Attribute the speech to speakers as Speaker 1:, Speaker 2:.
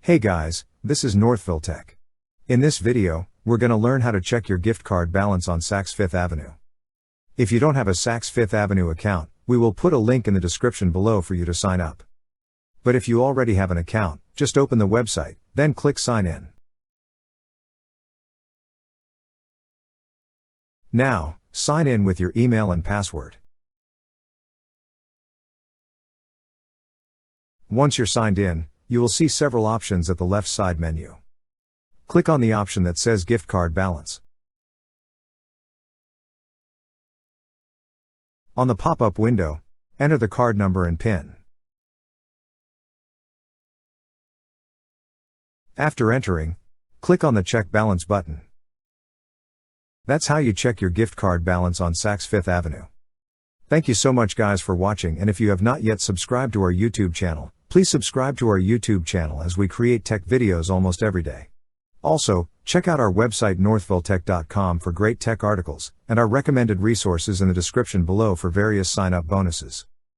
Speaker 1: Hey guys, this is Northville Tech. In this video, we're gonna learn how to check your gift card balance on Saks Fifth Avenue. If you don't have a Saks Fifth Avenue account, we will put a link in the description below for you to sign up. But if you already have an account, just open the website, then click Sign In. Now, sign in with your email and password. Once you're signed in, you will see several options at the left side menu. Click on the option that says Gift Card Balance. On the pop-up window, enter the card number and PIN. After entering, click on the Check Balance button. That's how you check your gift card balance on Saks Fifth Avenue. Thank you so much guys for watching, and if you have not yet subscribed to our YouTube channel, please subscribe to our YouTube channel as we create tech videos almost every day. Also, check out our website northvilletech.com for great tech articles, and our recommended resources in the description below for various sign-up bonuses.